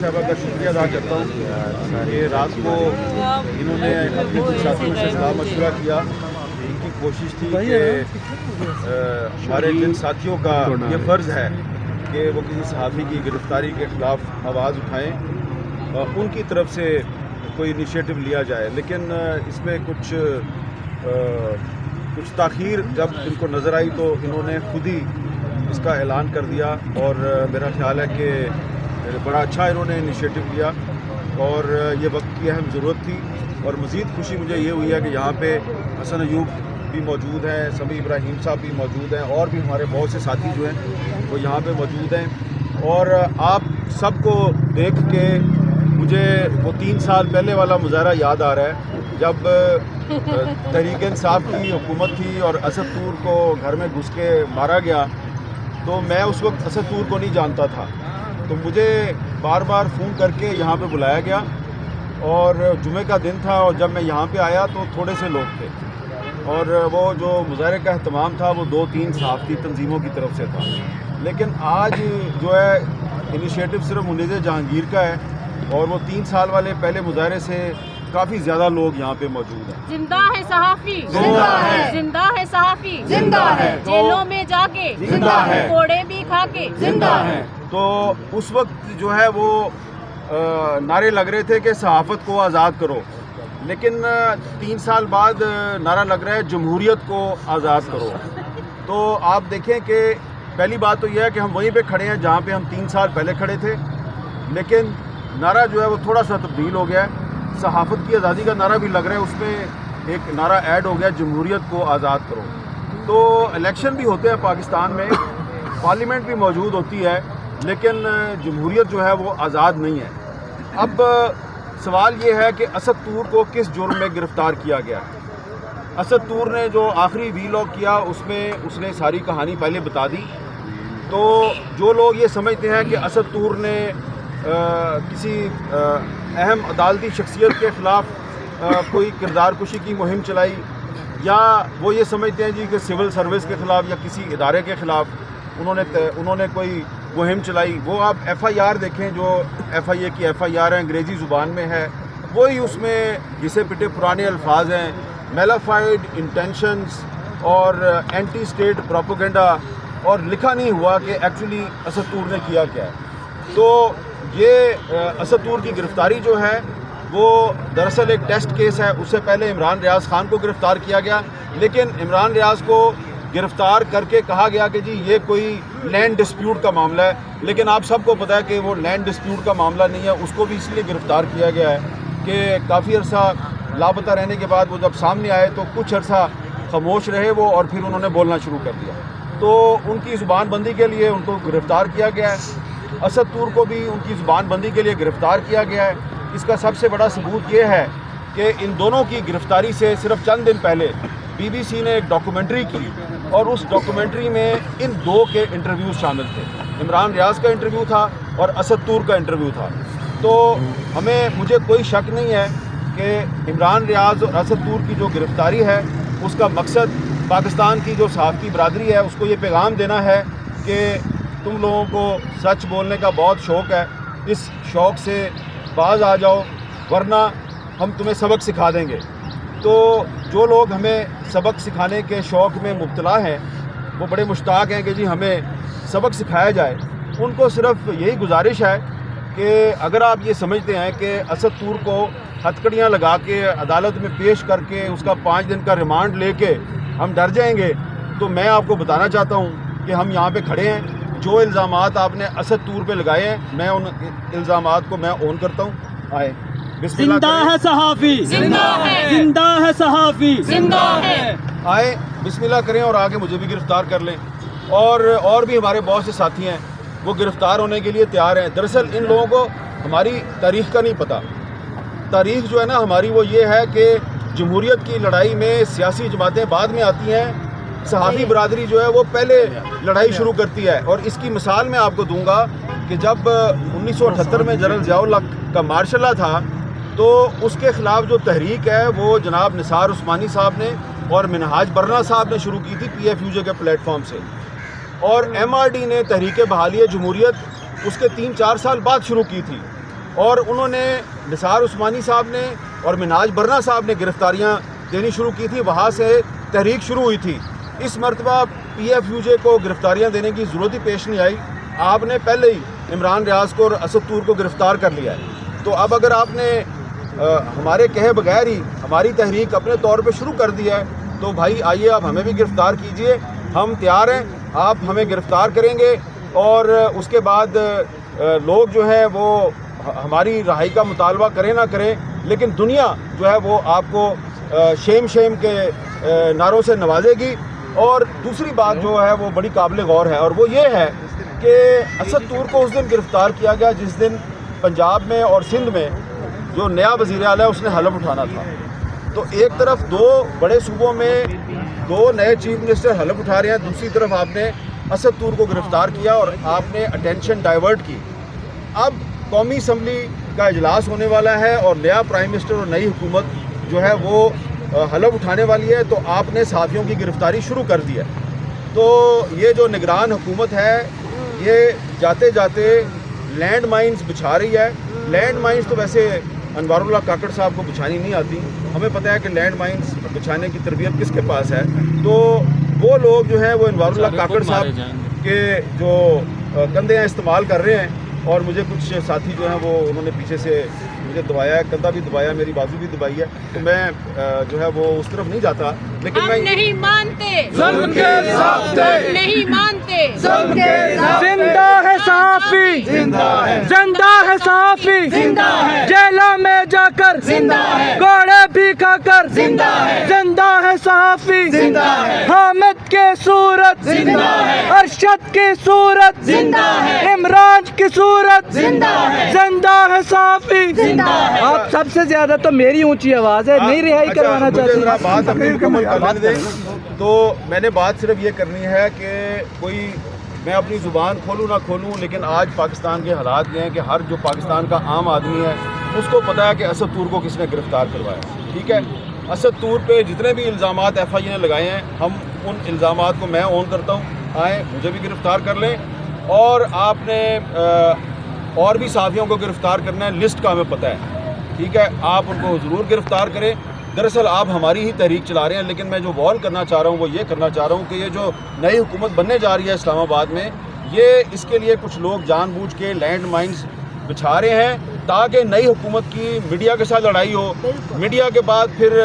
साहबा का शुक्रिया अदा करता हूँ कि रात को इन्होंने अपने कुछ साथियों से सलाह मशवरा किया। इनकी कोशिश थी कि हमारे जिन साथियों का ये फ़र्ज़ है कि वो किसी सहाफ़ी की गिरफ़्तारी के ख़िलाफ़ आवाज़ उठाएँ, उनकी तरफ से कोई इनिशिएटिव लिया जाए। लेकिन इसमें कुछ ताख़ीर जब इनको नज़र आई तो इन्होंने खुद ही इसका ऐलान कर दिया और मेरा ख़्याल है कि बड़ा अच्छा इन्होंने इनिशिएटिव लिया और ये वक्त की अहम ज़रूरत थी। और मज़ीद खुशी मुझे ये हुई है कि यहाँ पे हसन अयूब भी मौजूद हैं, समी इब्राहिम साहब भी मौजूद हैं और भी हमारे बहुत से साथी जो हैं वो यहाँ पे मौजूद हैं। और आप सबको देख के मुझे वो 3 साल पहले वाला मुज़ाहरा याद आ रहा है जब तहरीक इंसाफ की हुकूमत थी और असद तूर को घर में घुस के मारा गया। तो मैं उस वक्त असद तूर को नहीं जानता था, तो मुझे बार बार फ़ोन करके यहाँ पे बुलाया गया और जुमे का दिन था और जब मैं यहाँ पे आया तो थोड़े से लोग थे और वो जो मुज़ाहरे का अहतमाम था वो 2-3 सहाफ़ती तंजीमों की तरफ से था। लेकिन आज जो है इनिशिएटिव सिर्फ मुनीज़ जहांगीर का है और वो 3 साल वाले पहले मुज़ाहरे से काफ़ी ज़्यादा लोग यहाँ पे मौजूद हैं। जिंदा है सहाफ़ी, जिंदा है, जिंदा है सहाफ़ी, जिंदा है, जेलों में जाके जिंदा है, कोड़े भी खा के जिंदा है। तो उस वक्त जो है वो नारे लग रहे थे कि सहाफ़त को आज़ाद करो, लेकिन 3 साल बाद नारा लग रहा है जमहूरियत को आज़ाद करो। तो आप देखें कि पहली बात तो यह है कि हम वहीं पे खड़े हैं जहाँ पे हम 3 साल पहले खड़े थे, लेकिन नारा जो है वो थोड़ा सा तब्दील हो गया है। सहाफ़त की आज़ादी का नारा भी लग रहा है, उसमें एक नारा ऐड हो गया जमहूरियत को आज़ाद करो। तो इलेक्शन भी होते हैं पाकिस्तान में, पार्लियामेंट भी मौजूद होती है, लेकिन जमहूरियत जो है वो आज़ाद नहीं है। अब सवाल ये है कि असद तूर को किस जुर्म में गिरफ़्तार किया गया। असद तूर ने जो आखिरी वीलॉग किया उसमें उसने सारी कहानी पहले बता दी। तो जो लोग ये समझते हैं कि असद तूर ने किसी अहम अदालती शख्सियत के ख़िलाफ़ कोई किरदार कुशी की मुहिम चलाई, या वो ये समझते हैं जी कि सिविल सर्विस के ख़िलाफ़ या किसी इदारे के ख़िलाफ़ उन्होंने कोई मुहिम चलाई, वो आप FIR देखें जो FIA की FIR है, अंग्रेज़ी ज़ुबान में है, वही उसमें घिसे पिटे पुराने अल्फाज हैं, मेलाफाइड इंटेंशंस और एंटी स्टेट प्रोपेगेंडा, और लिखा नहीं हुआ कि एक्चुअली असद तूर ने किया क्या है। तो ये असद तूर की गिरफ़्तारी जो है वो दरअसल एक टेस्ट केस है। उससे पहले इमरान रियाज़ ख़ान को गिरफ़्तार किया गया, लेकिन इमरान रियाज़ को गिरफ़्तार करके कहा गया कि जी ये कोई लैंड डिस्प्यूट का मामला है, लेकिन आप सबको पता है कि वो लैंड डिस्प्यूट का मामला नहीं है। उसको भी इसलिए गिरफ़्तार किया गया है कि काफ़ी अर्सा लापता रहने के बाद वो जब सामने आए तो कुछ अर्सा खामोश रहे वो, और फिर उन्होंने बोलना शुरू कर दिया। तो उनकी ज़ुबानबंदी के लिए उनको गिरफ़्तार किया गया है। असद तूर को भी उनकी ज़ुबानबंदी के लिए गिरफ़्तार किया गया है। इसका सबसे बड़ा सबूत ये है कि इन दोनों की गिरफ़्तारी से सिर्फ चंद दिन पहले BBC ने एक डॉक्यूमेंट्री की और उस डॉक्यूमेंट्री में इन 2 के इंटरव्यूज़ शामिल थे। इमरान रियाज़ का इंटरव्यू था और असद तूर का इंटरव्यू था। तो मुझे कोई शक नहीं है कि इमरान रियाज़ और असद तूर की जो गिरफ़्तारी है उसका मकसद पाकिस्तान की जो सहाफ़ती बरादरी है उसको ये पैगाम देना है कि तुम लोगों को सच बोलने का बहुत शौक़ है, इस शौक़ से बाज आ जाओ वरना हम तुम्हें सबक सिखा देंगे। तो जो लोग हमें सबक सिखाने के शौक़ में मुब्तला हैं वो बड़े मुश्ताक हैं कि जी हमें सबक सिखाया जाए। उनको सिर्फ यही गुजारिश है कि अगर आप ये समझते हैं कि असद तूर को हथकड़ियाँ लगा के अदालत में पेश करके उसका 5 दिन का रिमांड लेके हम डर जाएंगे, तो मैं आपको बताना चाहता हूँ कि हम यहाँ पे खड़े हैं। जो इल्ज़ामात आपने असद तूर पे लगाए हैं मैं उन इल्ज़ामात को मैं ऑन करता हूँ। आए जिंदा है सहाफ़ी, जिंदा है, जिंदा है सहाफ़ी, जिंदा है। आए बिस्मिल्लाह करें और आगे मुझे भी गिरफ़्तार कर लें। और भी हमारे बहुत से साथी हैं वो गिरफ़्तार होने के लिए तैयार हैं। दरअसल इन लोगों को हमारी तारीख़ का नहीं पता। तारीख़ जो है ना हमारी वो ये है कि जमहूरियत की लड़ाई में सियासी जमातें बाद में आती हैं, सहाफ़ी बरादरी जो है वो पहले लड़ाई शुरू करती है। और इसकी मिसाल मैं आपको दूंगा कि जब 1978 में जनरल ज़ियाउल हक़ का मार्शल था तो उसके ख़िलाफ़ जो तहरीक है वो जनाब निसार उस्मानी साहब ने और मिनहाज बरना साहब ने शुरू की थी PFUJ के प्लेटफॉर्म से, और MRD ने तहरीक बहाली जमहूरियत उसके 3-4 साल बाद शुरू की थी। اور انہوں نے نثار عثمانی صاحب نے اور مناج برنا صاحب نے گرفتاریاں دینی شروع کی تھی، وہاں سے تحریک شروع ہوئی تھی۔ اس مرتبہ پی ایف یو جے کو گرفتاریاں دینے کی ضرورت ہی پیش نہیں آئی، آپ نے پہلے ہی عمران ریاض کو اور اسد طور کو گرفتار کر لیا ہے۔ تو اب اگر آپ نے ہمارے کہے بغیر ہی ہماری تحریک اپنے طور پہ شروع کر دیا ہے تو بھائی آئیے آپ ہمیں بھی گرفتار کیجئے، ہم تیار ہیں، آپ ہمیں گرفتار کریں گے اور اس کے بعد لوگ جو ہے وہ ہماری رہائی کا مطالبہ کریں نہ کریں، لیکن دنیا جو ہے وہ آپ کو شیم کے نعروں سے نوازے گی۔ اور دوسری بات جو ہے وہ بڑی قابل غور ہے، اور وہ یہ ہے کہ اسد طور کو اس دن گرفتار کیا گیا جس دن پنجاب میں اور سندھ میں جو نیا وزیر اعلیٰ ہے اس نے حلف اٹھانا تھا۔ تو ایک طرف دو بڑے صوبوں میں دو نئے چیف منسٹر حلف اٹھا رہے ہیں، دوسری طرف آپ نے اسد طور کو گرفتار کیا اور آپ نے اٹینشن ڈائیورٹ کی۔ اب قومی اسمبلی کا اجلاس ہونے والا ہے اور نیا پرائم منسٹر اور نئی حکومت جو ہے وہ حلف اٹھانے والی ہے، تو آپ نے صحافیوں کی گرفتاری شروع کر دی ہے۔ تو یہ جو نگران حکومت ہے یہ جاتے جاتے لینڈ مائنز بچھا رہی ہے۔ لینڈ مائنز تو ویسے انوار اللہ کاکڑ صاحب کو بچھانی نہیں آتی، ہمیں پتہ ہے کہ لینڈ مائنز بچھانے کی تربیت کس کے پاس ہے۔ تو وہ لوگ جو ہیں وہ انوار اللہ کاکڑ صاحب کے جو کندھے ہیں استعمال کر رہے ہیں، اور مجھے کچھ ساتھی جو ہیں وہ انہوں نے پیچھے سے مجھے دبایا ہے، کندھا بھی دبایا، میری بازو بھی دبائی ہے، تو میں جو ہے وہ اس طرف نہیں جاتا، لیکن میں نہیں مانتے ظلم کے ضابطے، ہم نہیں مانتے ظلم کے ضابطے، زندہ ہے صحافی، زندہ ہے صحافی، جیلوں میں جا کر گوڑے بھی کھا کر زندہ ہے صحافی، حامد کی صورت ارشد کی صورت عمران کی صورت زندہ ہے صحافی۔ آپ سب سے زیادہ تو میری اونچی آواز ہے، نہیں رہائی کروانا مجھے ذرا بات چاہتے اپنی مکمل کرنے دیں۔ تو میں نے بات صرف یہ کرنی ہے کہ کوئی میں اپنی زبان کھولوں نہ کھولوں، لیکن آج پاکستان کے حالات یہ ہیں کہ ہر جو پاکستان کا عام آدمی ہے اس کو پتہ ہے کہ اسد طور کو کس نے گرفتار کروایا، ٹھیک ہے۔ اسد طور پہ جتنے بھی الزامات ایف آئی اے نے لگائے ہیں، ہم ان الزامات کو میں اون کرتا ہوں، آئیں مجھے بھی گرفتار کر لیں، اور آپ نے اور بھی صحافیوں کو گرفتار کرنا ہے، لسٹ کا ہمیں پتہ ہے، ٹھیک ہے، آپ ان کو ضرور گرفتار کریں۔ دراصل آپ ہماری ہی تحریک چلا رہے ہیں، لیکن میں جو وال کرنا چاہ رہا ہوں وہ یہ کرنا چاہ رہا ہوں کہ یہ جو نئی حکومت بننے جا رہی ہے اسلام آباد میں، یہ اس کے لیے کچھ لوگ جان بوجھ کے لینڈ مائنز بچھا رہے ہیں تاکہ نئی حکومت کی میڈیا کے ساتھ لڑائی ہو، میڈیا کے بعد پھر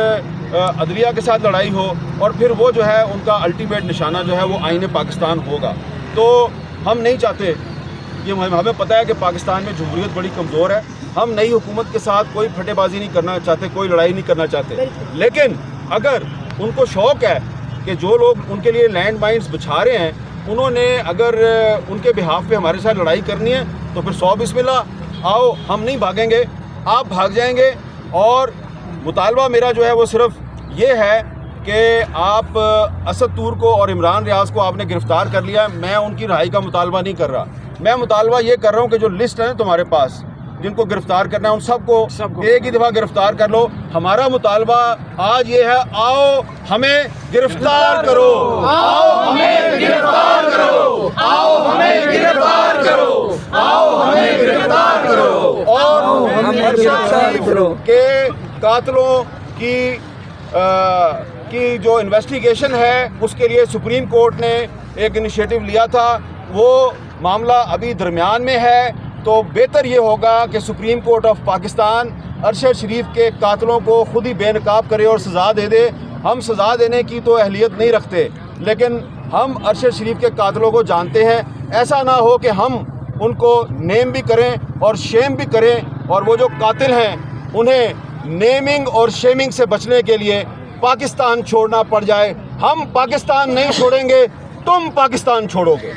عدلیہ کے ساتھ لڑائی ہو، اور پھر وہ جو ہے ان کا الٹیمیٹ نشانہ جو ہے وہ آئین پاکستان ہوگا۔ تو ہم نہیں چاہتے، یہ ہمیں پتہ ہے کہ پاکستان میں جمہوریت بڑی کمزور ہے، ہم نئی حکومت کے ساتھ کوئی پھٹے بازی نہیں کرنا چاہتے، کوئی لڑائی نہیں کرنا چاہتے، لیکن اگر ان کو شوق ہے کہ جو لوگ ان کے لیے لینڈ مائنز بچھا رہے ہیں انہوں نے اگر ان کے بہاف پہ ہمارے ساتھ لڑائی کرنی ہے تو پھر 100 بسم اللہ، آؤ، ہم نہیں بھاگیں گے، آپ بھاگ جائیں گے۔ اور مطالبہ میرا جو ہے وہ صرف یہ ہے کہ آپ اسد طور کو اور عمران ریاض کو آپ نے گرفتار کر لیا، میں ان کی رہائی کا مطالبہ نہیں کر رہا، میں مطالبہ یہ کر رہا ہوں کہ جو لسٹ ہے تمہارے پاس جن کو گرفتار کرنا ہے ان سب کو ایک ہی دفعہ گرفتار کر لو۔ ہمارا مطالبہ آج یہ ہے، آؤ ہمیں گرفتار کرو، آؤ ہمیں گرفتار کرو، آؤ ہمیں گرفتار کرو، آؤ ہمیں گرفتار کرو، اور ارشد شریف کے قاتلوں کی جو انویسٹیگیشن ہے اس کے لیے سپریم کورٹ نے ایک انیشیٹو لیا تھا، وہ معاملہ ابھی درمیان میں ہے، تو بہتر یہ ہوگا کہ Supreme Court of Pakistan Arshad Sharif کے قاتلوں کو خود ہی بے نقاب کرے اور سزا دے دے۔ ہم سزا دینے کی تو اہلیت نہیں رکھتے، لیکن ہم ارشد شریف کے قاتلوں کو جانتے ہیں، ایسا نہ ہو کہ ہم ان کو نیم بھی کریں اور شیم بھی کریں، اور وہ جو قاتل ہیں انہیں نیمنگ اور شیمنگ سے بچنے کے لیے پاکستان چھوڑنا پڑ جائے۔ ہم پاکستان نہیں چھوڑیں گے، تم پاکستان چھوڑو گے۔